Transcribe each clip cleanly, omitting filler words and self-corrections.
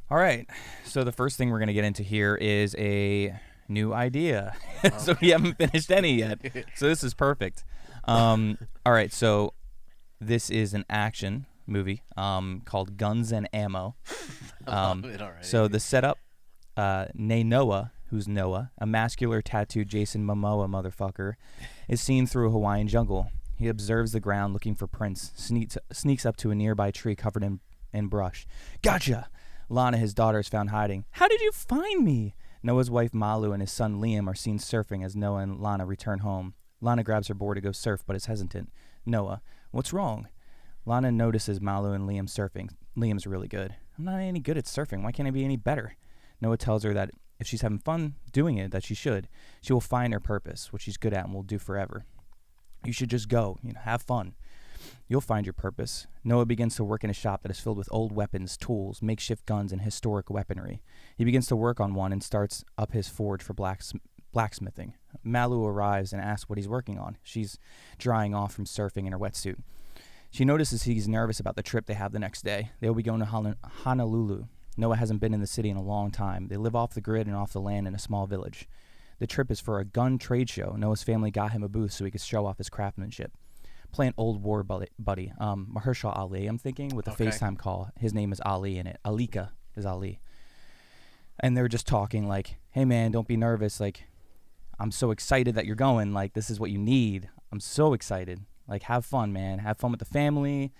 All right, so the first thing we're going to get into here is a new idea. So we haven't finished any yet. So this is perfect. All right, so this is an action movie called Guns and Ammo. So the setup, Noah, who's Noah, a muscular tattooed Jason Momoa motherfucker, is seen through a Hawaiian jungle. He observes the ground looking for prints, sneaks up to a nearby tree covered in brush. Gotcha! Lana, his daughter, is found hiding. How did you find me? Noah's wife Malu and his son Liam are seen surfing as Noah and Lana return home. Lana grabs her board to go surf, but is hesitant. Noah, what's wrong? Lana notices Malu and Liam surfing. Liam's really good. I'm not any good at surfing. Why can't I be any better? Noah tells her that if she's having fun doing it, that she should. She will find her purpose, what she's good at and will do forever. You should just go, have fun. You'll find your purpose. Noah begins to work in a shop that is filled with old weapons, tools, makeshift guns, and historic weaponry. He begins to work on one and starts up his forge for blacksmithing. Malu arrives and asks what he's working on. She's drying off from surfing in her wetsuit. She notices he's nervous about the trip they have the next day. They will be going to Honolulu. Noah hasn't been in the city in a long time. They live off the grid and off the land in a small village. The trip is for a gun trade show. Noah's family got him a booth so he could show off his craftsmanship. Play an old war buddy, Mahershala Ali, I'm thinking, with a FaceTime call. His name is Ali in it. Alika is Ali. And they're just talking like, hey, man, don't be nervous. Like, I'm so excited that you're going. Like, this is what you need. I'm so excited. Like, have fun, man. Have fun with the family.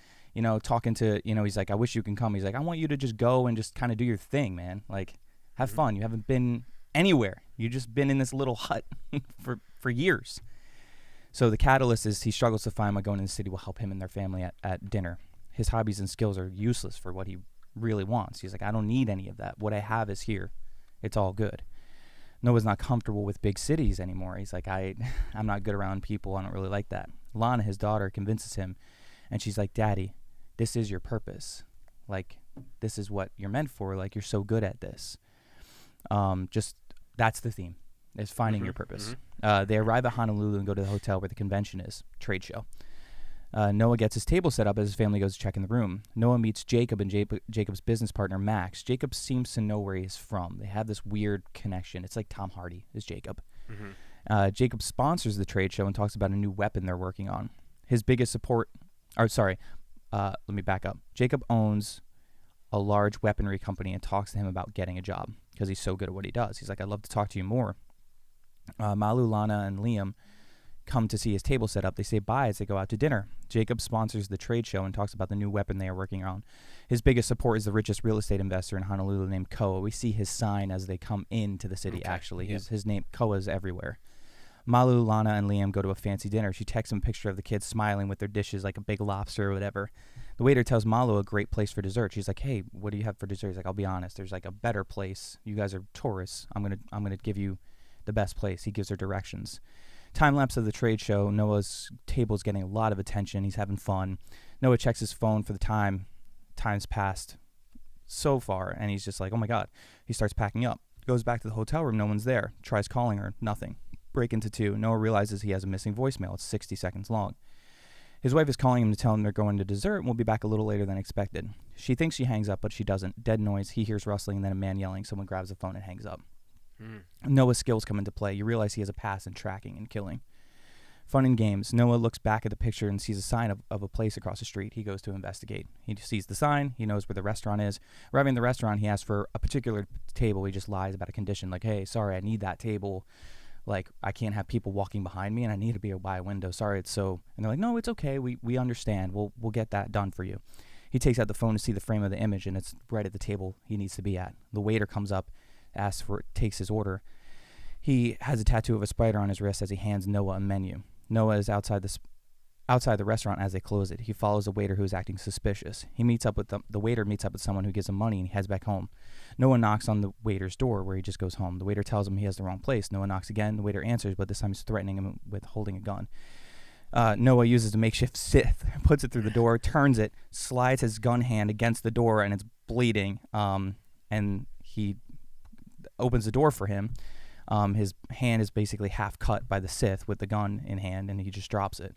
Talking to, he's like, I wish you can come. He's like, I want you to just go and just kind of do your thing, man. Like, have fun. You haven't been anywhere. You've just been in this little hut for years. So the catalyst is he struggles to find what going in the city will help him and their family at dinner. His hobbies and skills are useless for what he really wants. He's like, I don't need any of that. What I have is here. It's all good. Noah's not comfortable with big cities anymore. He's like, I'm not good around people. I don't really like that. Lana, his daughter, convinces him, and she's like, Daddy, this is your purpose. Like, this is what you're meant for. Like, you're so good at this. That's the theme, is finding your purpose. They arrive at Honolulu and go to the hotel where the convention is, trade show. Noah gets his table set up as his family goes to check in the room. Noah meets Jacob and Jacob's business partner, Max. Jacob seems to know where he's from. They have this weird connection. It's like Tom Hardy is Jacob. Jacob sponsors the trade show and talks about a new weapon they're working on. His biggest support... let me back up. Jacob owns a large weaponry company and talks to him about getting a job because he's so good at what he does. He's like, I'd love to talk to you more. Malu, Lana, and Liam come to see his table set up. They say bye as they go out to dinner. Jacob sponsors the trade show and talks about the new weapon they are working on. His biggest support is the richest real estate investor in Honolulu named Koa. We see his sign as they come into the city, actually. Yep. His name, Koa, is everywhere. Malu, Lana, and Liam go to a fancy dinner. She texts him a picture of the kids smiling with their dishes like a big lobster or whatever. The waiter tells Malu a great place for dessert. She's like, hey, what do you have for dessert? He's like, I'll be honest. There's like a better place. You guys are tourists. I'm gonna give you the best place. He gives her directions. Time lapse of the trade show. Noah's table is getting a lot of attention. He's having fun. Noah checks his phone for the time. Time's passed so far, and he's just like, oh my God. He starts packing up. Goes back to the hotel room. No one's there. Tries calling her. Nothing. Break into two. Noah realizes he has a missing voicemail. It's 60 seconds long. His wife is calling him to tell him they're going to dessert and will be back a little later than expected. She thinks she hangs up, but she doesn't. Dead noise. He hears rustling and then a man yelling. Someone grabs the phone and hangs up. Noah's skills come into play. You realize he has a past in tracking and killing. Fun and games. Noah looks back at the picture and sees a sign of a place across the street. He goes to investigate. He sees the sign. He knows where the restaurant is. Arriving at the restaurant, he asks for a particular table. He just lies about a condition like, hey, sorry, I need that table. Like, I can't have people walking behind me, and I need to be by a window. Sorry, it's so... And they're like, no, it's okay. We understand. We'll get that done for you. He takes out the phone to see the frame of the image, and it's right at the table he needs to be at. The waiter comes up, takes his order. He has a tattoo of a spider on his wrist as he hands Noah a menu. Noah is outside the restaurant as they close it. He follows the waiter who is acting suspicious. He meets up with the waiter meets up with someone who gives him money and he heads back home. Noah knocks on the waiter's door where he just goes home. The waiter tells him he has the wrong place. Noah knocks again. The waiter answers, but this time he's threatening him with holding a gun. Noah uses a makeshift scythe, puts it through the door, turns it, slides his gun hand against the door, and it's bleeding. And he opens the door for him. His hand is basically half cut by the Sith with the gun in hand, and he just drops it.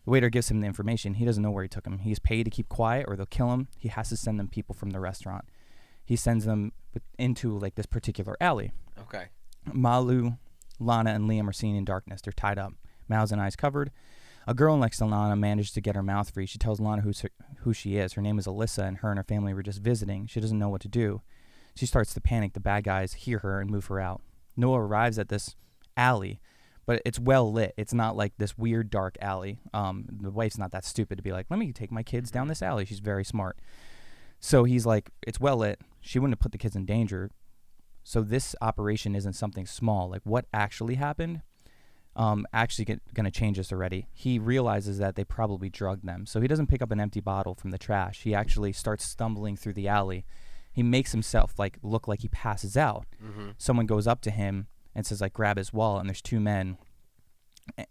The waiter gives him the information. He doesn't know where he took him. He's paid to keep quiet or they'll kill him. He has to send them people from the restaurant. He sends them into like this particular alley. Okay. Malu, Lana, and Liam are seen in darkness. They're tied up, mouths and eyes covered. A girl next to Lana managed to get her mouth free. She tells Lana who she is. Her name is Alyssa, and her family were just visiting. She doesn't know what to do. She starts to panic. The bad guys hear her and move her out. Noah arrives at this alley, but it's well lit. It's not like this weird dark alley. The wife's not that stupid to be like, let me take my kids down this alley. She's very smart. So he's like, it's well lit. She wouldn't have put the kids in danger. So this operation isn't something small. Like what actually happened, actually going to change this already. He realizes that they probably drugged them. So he doesn't pick up an empty bottle from the trash. He actually starts stumbling through the alley. He makes himself like look like he passes out. Mm-hmm. Someone goes up to him and says like, grab his wallet. And there's two men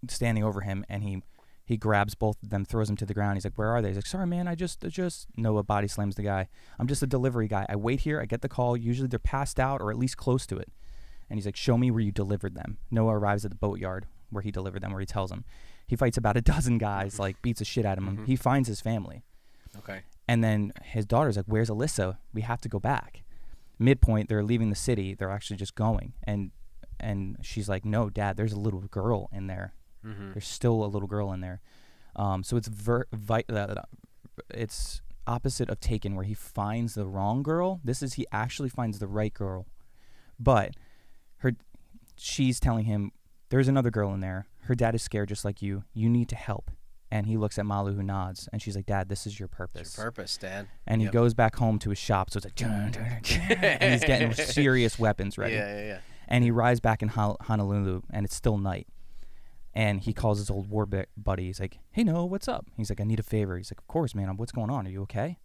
standing over him. And he grabs both of them, throws them to the ground. He's like, where are they? He's like, sorry, man. I just Noah body slams the guy. I'm just a delivery guy. I wait here. I get the call. Usually they're passed out or at least close to it. And he's like, show me where you delivered them. Noah arrives at the boatyard where he delivered them, where he tells him. He fights about a dozen guys, like beats the shit out of him. Mm-hmm. He finds his family. Okay. And then his daughter's like, where's Alyssa? We have to go back. Midpoint, they're leaving the city. They're actually just going. And she's like, no, Dad, there's a little girl in there. Mm-hmm. There's still a little girl in there. So it's opposite of Taken, where he finds the wrong girl. He actually finds the right girl. But she's telling him, there's another girl in there. Her dad is scared just like you. You need to help. And he looks at Malu, who nods, and she's like, Dad, this is your purpose. It's your purpose, Dad. And he goes back home to his shop, so it's like, and he's getting serious weapons ready. Yeah. And he rides back in Honolulu, and it's still night. And he calls his old war buddy. He's like, hey, Noah, what's up? He's like, I need a favor. He's like, of course, man. What's going on? Are you okay?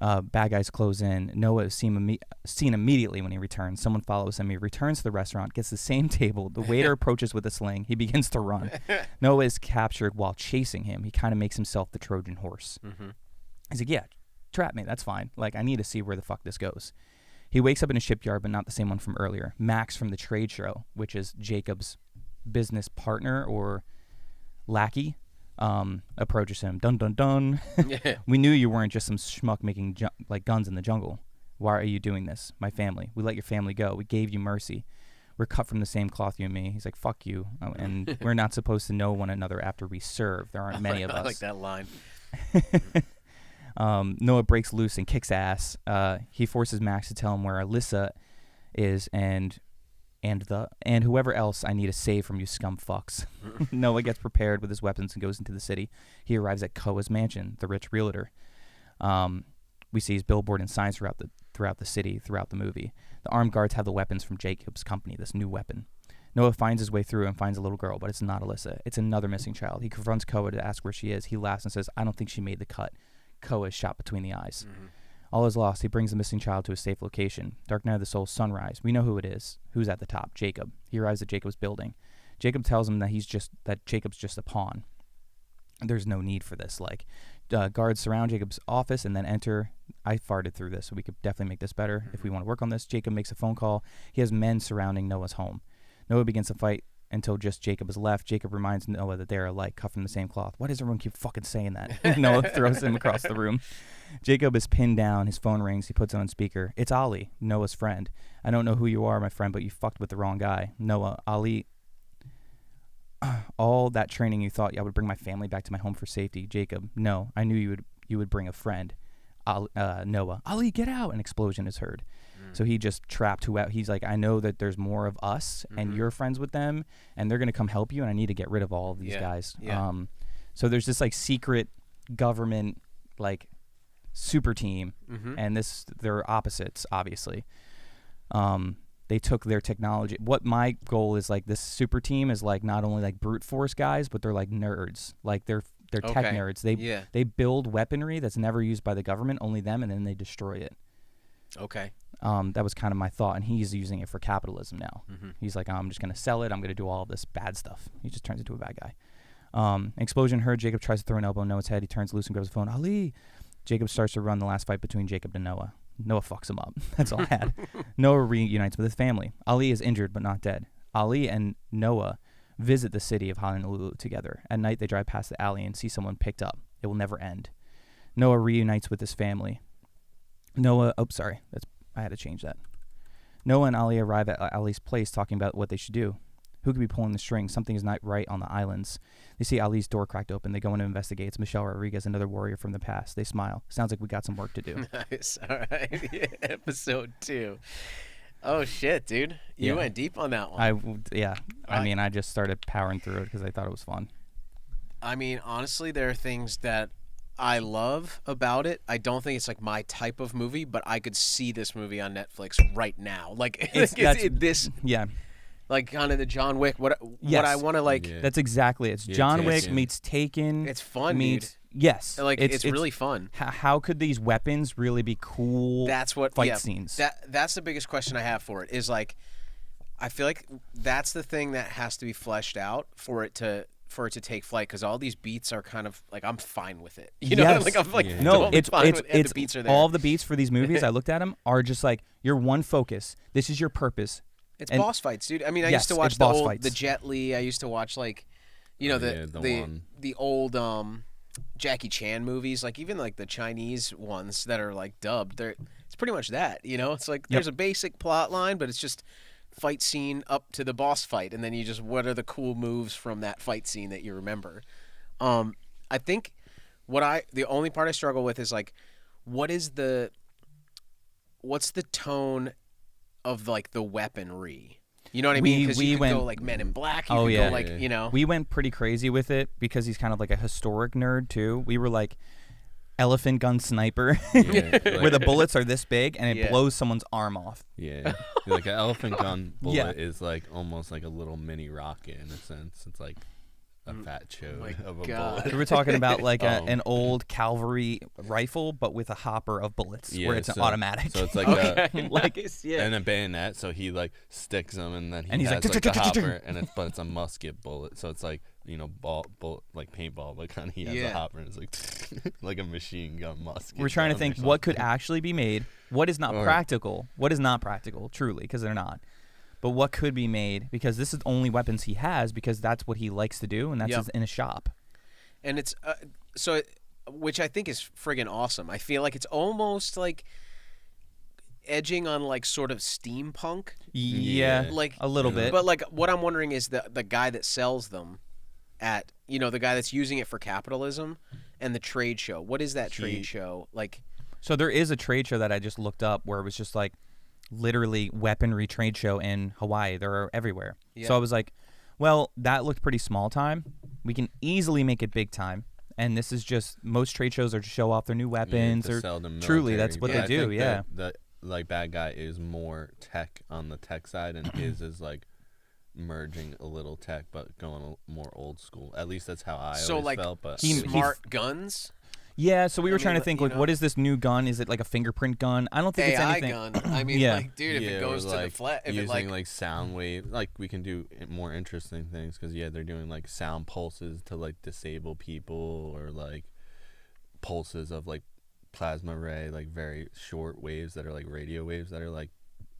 Bad guys close in. Noah is seen immediately when he returns. Someone follows him. He returns to the restaurant, gets the same table. The waiter approaches with a sling. He begins to run. Noah is captured while chasing him. He kind of makes himself the Trojan horse. Mm-hmm. He's like, yeah, trap me. That's fine. Like, I need to see where the fuck this goes. He wakes up in a shipyard, but not the same one from earlier. Max from the trade show, which is Jacob's business partner or lackey, approaches him. Dun dun dun. We knew you weren't just some schmuck making like guns in the jungle. Why are you doing this? My family. We let your family go. We gave you mercy. We're cut from the same cloth, you and me. He's like, fuck you. And we're not supposed to know one another after we serve. There aren't many of us. I like that line. Noah breaks loose and kicks ass. He forces Max to tell him where Alyssa is and whoever else I need to save from you scum fucks. Noah gets prepared with his weapons and goes into the city. He arrives at Koa's mansion, the rich realtor. We see his billboard and signs throughout the city, throughout the movie. The armed guards have the weapons from Jacob's company, this new weapon. Noah finds his way through and finds a little girl, but it's not Alyssa. It's another missing child. He confronts Koa to ask where she is. He laughs and says, I don't think she made the cut. Koa is shot between the eyes. Mm-hmm. All is lost. He brings the missing child to a safe location. Dark Night of the Soul, sunrise. We know who it is. Who's at the top? Jacob. He arrives at Jacob's building. Jacob tells him that Jacob's just a pawn. There's no need for this. Guards surround Jacob's office and then enter. I farted through this, so we could definitely make this better if we want to work on this. Jacob makes a phone call. He has men surrounding Noah's home. Noah begins to fight until just Jacob is left. Jacob reminds Noah that they are alike, cut from the same cloth. Why does everyone keep fucking saying that? Noah throws him across the room. Jacob is pinned down. His phone rings. He puts it on speaker. It's Ali, Noah's friend. I don't know who you are, my friend, but you fucked with the wrong guy. Noah, Ali, all that training you thought I would bring my family back to my home for safety. Jacob, no, I knew you would bring a friend. Noah, Ali, get out. An explosion is heard. So he just trapped whoever. He's like, I know that there's more of us and you're friends with them and they're going to come help you and I need to get rid of all of these guys. Yeah. So there's this like secret government like super team and they're opposites, obviously. They took their technology. What my goal is, like, this super team is like not only like brute force guys, but they're like nerds. Like they're tech nerds. They build weaponry that's never used by the government, only them, and then they destroy it. Okay. That was kind of my thought, and he's using it for capitalism now. He's like, I'm just going to sell it. I'm going to do all of this bad stuff. He just turns into a bad guy. Explosion heard. Jacob tries to throw an elbow in Noah's head. He turns loose and grabs the phone. Ali! Jacob starts to run the last fight between Jacob and Noah. Noah fucks him up. That's all I had. Noah reunites with his family. Ali is injured but not dead. Ali and Noah visit the city of Honolulu together. At night, they drive past the alley and see someone picked up. It will never end. Noah reunites with his family. I had to change that. Noah and Ali arrive at Ali's place talking about what they should do. Who could be pulling the strings? Something is not right on the islands. They see Ali's door cracked open. They go in to investigate. It's Michelle Rodriguez, another warrior from the past. They smile. Sounds like we got some work to do. Nice. All right. Yeah, episode 2. Oh, shit, dude. You went deep on that one. I just started powering through it because I thought it was fun. I mean, honestly, there are things that I love about it. I don't think it's like my type of movie, but I could see this movie on Netflix right now. Like, like kind of the John Wick. What I want to like. Yeah. That's exactly it. It's John Wick meets Taken. It's fun, dude. Yes, like it's really fun. How could these weapons really be cool? That's what fight scenes. That's the biggest question I have for it. Is like, I feel like that's the thing that has to be fleshed out for it to take flight, because all these beats are kind of like, I'm fine with it. You know, like I'm like it's the beats are there. All the beats for these movies. I looked at them are just like your one focus. This is your purpose. It's boss fights, dude. I mean, I used to watch the Jet Li. I used to watch like, the old Jackie Chan movies, like even like the Chinese ones that are like dubbed. It's pretty much that. You know, it's like there's a basic plot line, but it's just fight scene up to the boss fight, and then you just, what are the cool moves from that fight scene that you remember? I think the only part I struggle with is like, what's the tone of like the weaponry? You know what I mean? Because you could go like Men in Black. Go like, you know. We went pretty crazy with it because he's kind of like a historic nerd too. We were like elephant gun sniper, where the bullets are this big and it blows someone's arm off. Yeah, like an elephant gun bullet is like almost like a little mini rocket in a sense. It's like a fat chode of a bullet. We were talking about like an old cavalry rifle, but with a hopper of bullets, where it's an automatic. So it's like and a bayonet. So he like sticks them, and then he has like the hopper, and it's a musket bullet. So it's like, you know, ball like paintball, but kind of he has a hopper, and it's like like a machine gun musket. We're trying to think what could actually be made, what is not practical, truly, because they're not. But what could be made, because this is the only weapons he has, because that's what he likes to do, and that's in a shop. And it's which I think is friggin' awesome. I feel like it's almost like edging on like sort of steampunk. Yeah, like a little bit. But like what I'm wondering is the guy that sells them at, you know, the guy that's using it for capitalism and the trade show. What is that trade show like? So there is a trade show that I just looked up where it was just like literally weaponry trade show in Hawaii. They're everywhere. Yeah. So I was like, well, that looked pretty small time. We can easily make it big time. And this is just, most trade shows are to show off their new weapons, or truly that's what they do. The like bad guy is more tech on the tech side, and his is like merging a little tech but going more old school. At least that's how I always felt. But smart guns. Yeah, so we were trying to think, like, what is this new gun? Is it like a fingerprint gun? I don't think it's anything. AI gun. I mean, like, dude, if it goes to the flat, if using like sound wave, like we can do more interesting things, because they're doing like sound pulses to like disable people, or like pulses of like plasma ray, like very short waves that are like radio waves that are like,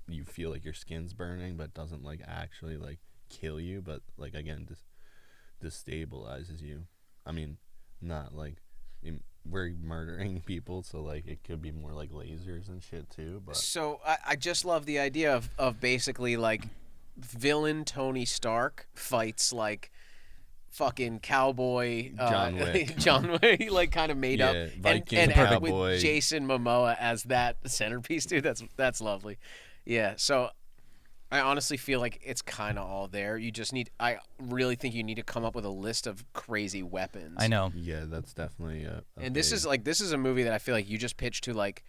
you feel like your skin's burning but doesn't like actually like kill you, but like again destabilizes you. I mean, not like we're murdering people, so like it could be more like lasers and shit too. But so I just love the idea of basically like villain Tony Stark fights like fucking cowboy John Wick, like kind of made up, Vikings, and with Jason Momoa as that centerpiece, dude. That's lovely. Yeah, so I honestly feel like it's kind of all there. You just need, I really think you need to come up with a list of crazy weapons. I know. Yeah, that's definitely and this is a movie that I feel like you just pitch to like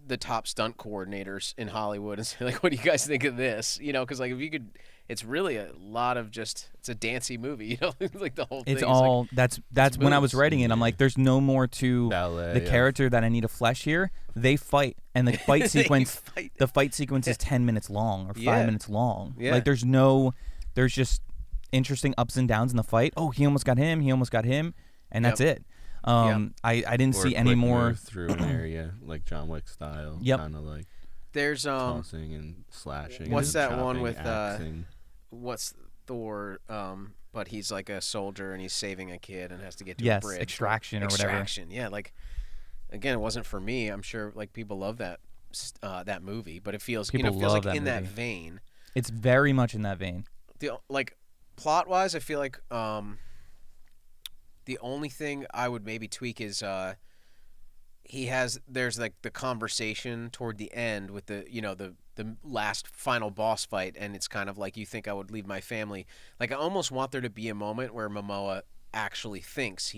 the top stunt coordinators in Hollywood and say like, what do you guys think of this? You know, because like if you could, it's really a lot of just, it's a dancey movie, you know, like the whole thing. It's all, like, that's when I was writing it, I'm like, there's no more to ballet, the character that I need to flesh here. They fight, and the fight sequence, the fight sequence is 10 minutes long or 5 minutes long. Yeah. Like there's just interesting ups and downs in the fight. Oh, he almost got him, and that's it. I didn't see any more through an area like John Wick style. Yep. Kind of like there's tossing and slashing. What's and that chopping, one with axing. what's Thor? But he's like a soldier and he's saving a kid and has to get to a yes, bridge. Extraction or whatever. Extraction, yeah. Like again, it wasn't for me. I'm sure like people love that movie, but it feels people feels like that in movie. That vein. It's very much in that vein. Like plot wise, I feel like the only thing I would maybe tweak is there's like the conversation toward the end with the last final boss fight, and it's kind of like, you think I would leave my family. Like I almost want there to be a moment where Momoa actually thinks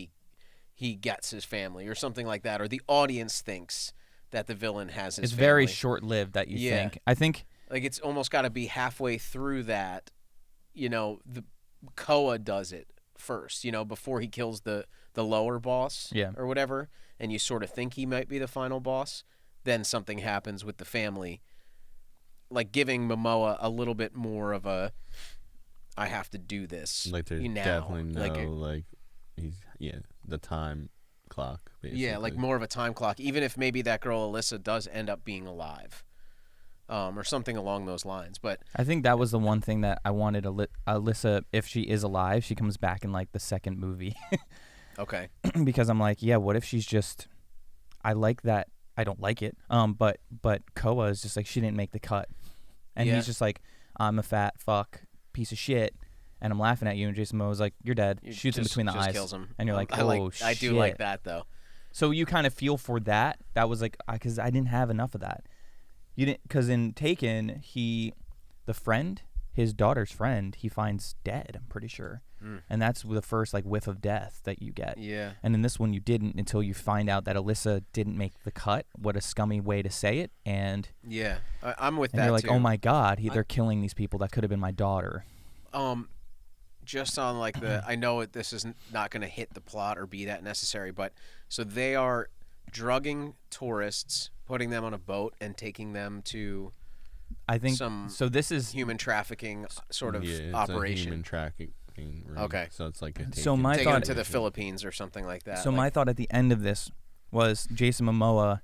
he gets his family or something like that, or the audience thinks that the villain has his It's family. very short-lived that you think. I think like it's almost got to be halfway through that, the Koa does it first, before he kills the lower boss or whatever, and you sort of think he might be the final boss, then something happens with the family, like giving Momoa a little bit more of a, I have to do this. Like there's definitely no he's the time clock basically. Yeah, like more of a time clock, even if maybe that girl Alyssa does end up being alive. Or something along those lines. But I think that was the one thing that I wanted Alyssa, if she is alive, she comes back in like the second movie. Okay. Because I'm like, yeah, what if she's just, I like that, I don't like it. But Koa is just like, she didn't make the cut. And he's just like, I'm a fat fuck piece of shit, and I'm laughing at you, and Jason Momoa's like, you're dead. Shoots him between the eyes. Kills him. And you're like, shit. I do like that though. So you kind of feel for that. That was like, because I didn't have enough of that. You didn't, because in Taken, his daughter's friend, he finds dead, I'm pretty sure. And that's the first like whiff of death that you get. Yeah. And in this one, you didn't until you find out that Alyssa didn't make the cut. What a scummy way to say it. And yeah, I'm with and that. You're like, too. oh my god, they're killing these people that could have been my daughter. Just on like I know this is not going to hit the plot or be that necessary, but so they are drugging tourists, putting them on a boat, and taking them to, I think, so this is human trafficking sort of it's operation. A human trafficking ring. Okay. So it's like so my taking thought them to the Philippines or something like that. So my thought at the end of this was Jason Momoa.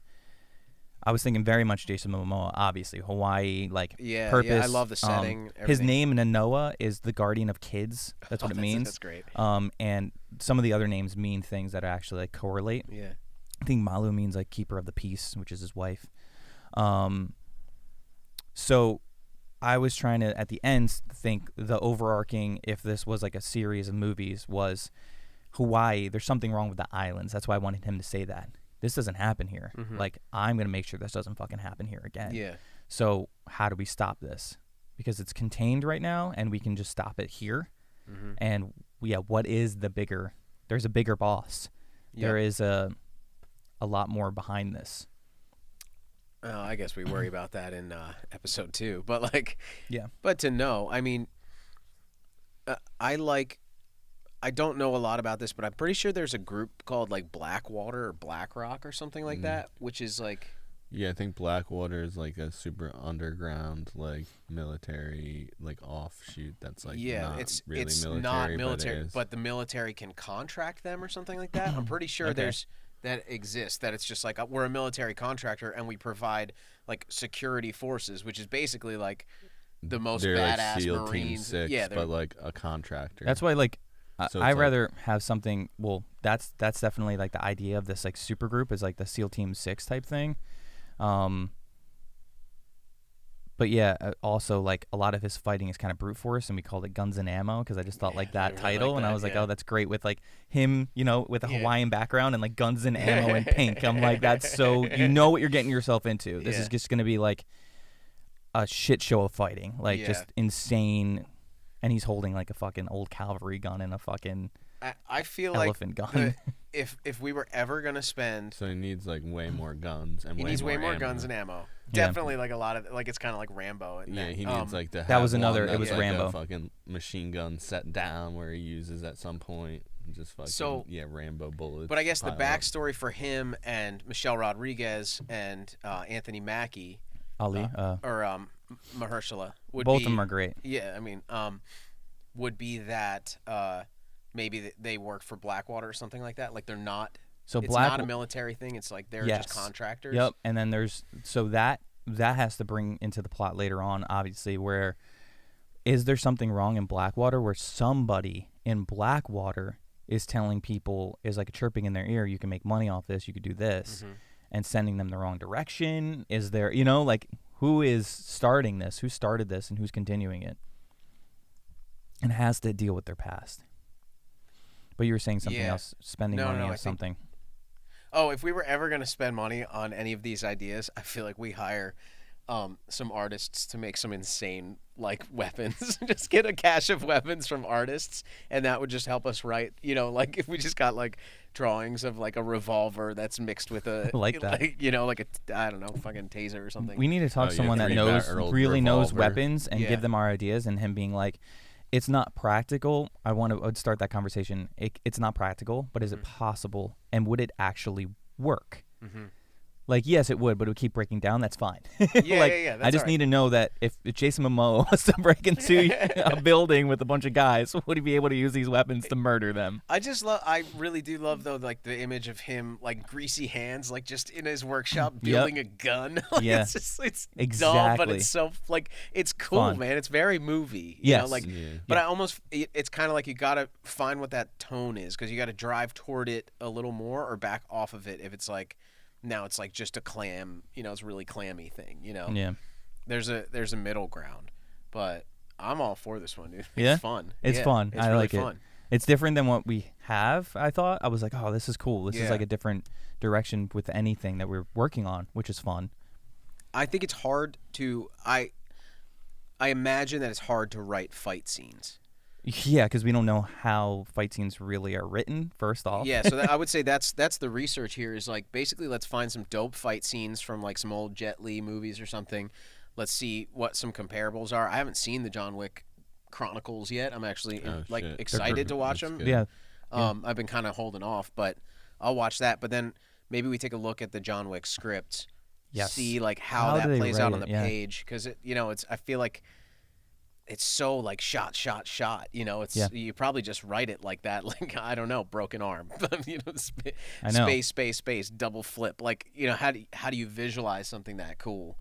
I was thinking very much Jason Momoa, obviously Hawaii, like purpose. Yeah, I love the setting. His name Nanoa is the guardian of kids. That's what it means. That's great. And some of the other names mean things that actually like correlate. Yeah. I think Malu means like keeper of the peace, which is his wife. So I was trying to, at the end, think the overarching, if this was like a series of movies, was Hawaii. There's something wrong with the islands. That's why I wanted him to say that. This doesn't happen here. Mm-hmm. Like, I'm going to make sure this doesn't fucking happen here again. Yeah. So how do we stop this? Because it's contained right now, and we can just stop it here. Mm-hmm. And, what is the bigger... There's a bigger boss. Yep. There is a lot more behind this. I guess we worry about that in episode 2. But, like... Yeah. But to know, I mean... I don't know a lot about this, but I'm pretty sure there's a group called like Blackwater or BlackRock or something like that, which is like... Yeah, I think Blackwater is like a super underground, like military, like offshoot that's like it's military, not military, but the military can contract them or something like that. I'm pretty sure that exists, that it's just like we're a military contractor and we provide like security forces, which is basically like the most badass like SEAL Marines. Team 6, but like a contractor. That's why like... So I rather have something. Well, that's definitely like the idea of this like super group is like the SEAL Team 6 type thing. But yeah, also like a lot of his fighting is kind of brute force, and we called it Guns and Ammo because I just thought like that title, and I was like, oh, that's great with like him, with a Hawaiian background and like Guns and Ammo in pink. I'm like, that's so what you're getting yourself into. This is just gonna be like a shit show of fighting, like just insane. And he's holding like a fucking old cavalry gun and a fucking I feel elephant gun. If we were ever gonna spend, so he needs like way more guns and he needs way more guns and ammo. Definitely like a lot of like it's kind of like Rambo. He needs like to have that was another. It was like Rambo. A fucking machine gun set down where he uses at some point. Just fucking Rambo bullets. But I guess the backstory for him and Michelle Rodriguez and Anthony Mackie, Ali or Mahershala would both of them are great. Yeah, I mean, would be that maybe they work for Blackwater or something like that. Like they're not So it's not a military thing. It's like they're just contractors. Yep. And then there's that has to bring into the plot later on, obviously, where is there something wrong in Blackwater where somebody in Blackwater is telling people, is like chirping in their ear, you can make money off this, you could do this, and sending them the wrong direction? Is there, like, who is starting this? Who started this and who's continuing it? And has to deal with their past. But you were saying something else, spending money on something. If we were ever going to spend money on any of these ideas, I feel like we hire some artists to make some insane, like, weapons. Just get a cache of weapons from artists, and that would just help us write, like, if we just got, like, drawings of, like, a revolver that's mixed with a... like that. Like, like a, I don't know, fucking taser or something. We need to talk to someone that knows weapons and give them our ideas, and him being like, it's not practical. I would start that conversation. It's not practical, but is it possible? And would it actually work? Like, yes, it would, but it would keep breaking down. That's fine. Yeah. I just need to know that if Jason Momoa wants to break into a building with a bunch of guys, would he be able to use these weapons to murder them? I really do love, though, like, the image of him, like, greasy hands, like, just in his workshop building a gun. Like, yeah. It's exactly. dumb, but it's so, like, it's cool, fun. Man. It's very movie. Yes. But I almost, it's kind of like you got to find what that tone is, because you got to drive toward it a little more or back off of it if it's like, now it's like just a clam, it's a really clammy thing, Yeah. There's a middle ground, but I'm all for this one, dude. It's fun. It's fun. It's I really like fun. it. It's different than what we have, I thought. I was like, oh, this is cool. This is like a different direction with anything that we're working on, which is fun. I think it's hard to I imagine that it's hard to write fight scenes. Yeah, because we don't know how fight scenes really are written, first off. Yeah, so I would say that's the research here is, like, basically let's find some dope fight scenes from, like, some old Jet Li movies or something. Let's see what some comparables are. I haven't seen the John Wick Chronicles yet. I'm actually excited to watch them. Yeah. I've been kind of holding off, but I'll watch that. But then maybe we take a look at the John Wick script, see, like, how that plays out on the page, because it's I feel like it's so, like, shot. You probably just write it like that, like, I don't know, broken arm, I know. space, double flip, like, how do you visualize something that cool?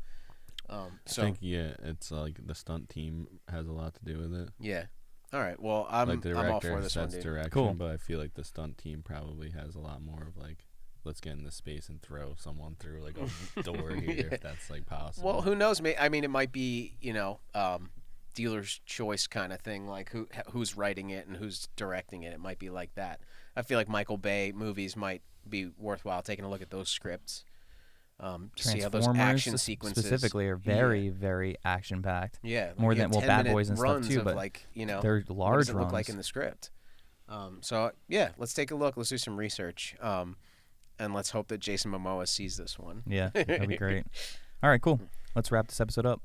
I think it's like the stunt team has a lot to do with it. Yeah. All right. Well, I'm all for this one, dude. Direction, cool. But I feel like the stunt team probably has a lot more of, like, let's get in this space and throw someone through, like, a door here if that's, like, possible. Well, who knows? I mean, it might be dealer's choice kind of thing, like who's writing it and who's directing it. It might be like that. I feel like Michael Bay movies might be worthwhile taking a look at those scripts. To see how those action sequences specifically are very, very action packed. Yeah, more than Bad Boys and stuff too. Of, but like, they're large what does it runs. look like in the script? So yeah, let's take a look. Let's do some research, and let's hope that Jason Momoa sees this one. Yeah, that'd be great. All right, cool. Let's wrap this episode up.